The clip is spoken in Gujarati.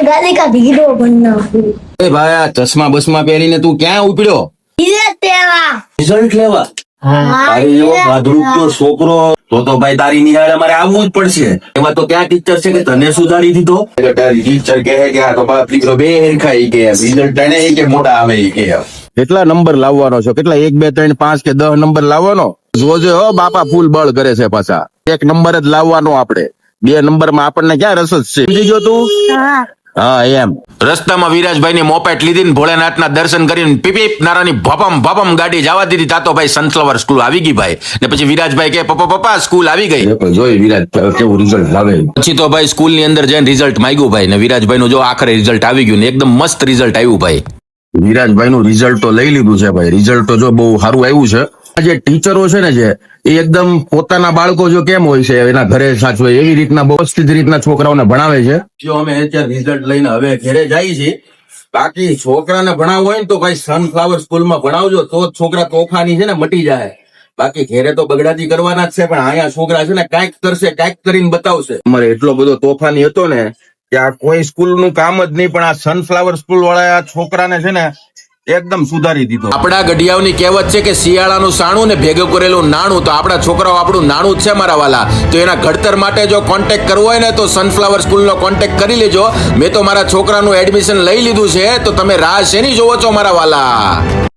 गाली का हीरो बनना। એ ભાઈ આ ચશ્મા બસમાં પહેરીને તું ક્યાં ઉપડ્યો? हीरो तेरा। રિઝલ્ટ લેવા? તારી જેવો ભાદરૂપનો છોકરો તો ભાઈ તારી નિહાળે અમારે આવવું જ પડશે. એમાં તો ક્યાં ટીચર છે કે તને સુધારી દીધો? ટીચર કહે કે આ તો બાપ દીકરો બે હરખાઈ કે રિઝલ્ટ તને કે મોટા આવે કે કેટલા નંબર લાવવાનો છો? કેટલા 1 2 3 5 કે 10 નંબર લાવવાનો? જોજે હો બાપા ફૂલ બળ કરે છે પાછા. 1 નંબર જ લાવવાનો આપણે. 2 નંબરમાં આપણને ક્યાં રસ જ છે? સમજી ગયો તું? હા એમ. રસ્તામાં વિરાજભાઈ ની મોપેટ લીધી ને ભોળેનાથના દર્શન કરીને પીપીપ નારાની ભપમ ભપમ ગાડી જવા દીધી. તાતો ભાઈ સનફ્લાવર સ્કૂલ આવી ગઈ ભાઈ. ને પછી વિરાજભાઈ કે પપ્પા સ્કૂલ આવી ગઈ. જોઈ વિરાજ કેવું રિઝલ્ટ લાવે. પછી તો ભાઈ સ્કૂલ ની અંદર જઈને રિઝલ્ટ માંગ્યું ભાઈ ને વિરાજભાઈ નું જો આખરે રિઝલ્ટ આવી ગયું ને એકદમ મસ્ત રિઝલ્ટ આવ્યું ભાઈ. વિરાજભાઈ નું રિઝલ્ટ તો લઈ લીધું છે ભાઈ. રિઝલ્ટ તો જો બહુ સારું આવ્યું છે. જે ટીચરો છે ને જે એ એકદમ પોતાના બાળકો જો કેમ હોય છે એના ઘરે સાચવે એવી રીતના વ્યવસ્થિત રીતના છોકરાઓને ભણાવે છે. જો અમે અત્યારે રિઝલ્ટ લઈને હવે ઘરે જઈએ છીએ. બાકી છોકરાને ભણાવવું હોય ને તો ભાઈ સનફ્લાવર સ્કૂલમાં ભણાવજો તો જ છોકરા તોફાની છે ને મટી જાય. બાકી ઘેરે તો બગડાતી કરવાના જ છે પણ અહીંયા છોકરા છે ને કાંઈક કરશે કાંઈક કરીને બતાવશે. અમારે એટલો બધો તોફાની હતો ને કે આ કોઈ સ્કૂલ નું કામ જ નહીં પણ આ સનફ્લાવર સ્કૂલ વાળા છોકરાને છે ને એકદમ સુધારી દીધો. આપણા ગઢિયાઓની કહેવત છે કે શિયાળાનું સાણું ને ભેગું કરેલું નાણું. તો આપણા છોકરાઓ આપણું નાણું જ છે મારા વાલા. તો એના ઘડતર માટે જો કોન્ટેક્ટ કરવો હોય ને તો સનફ્લાવર સ્કૂલનો કોન્ટેક્ટ કરી લેજો. મેં તો મારા છોકરાનું એડમિશન લઈ લીધું છે તો તમે રાહ શેની જોવો છો મારા વાલા?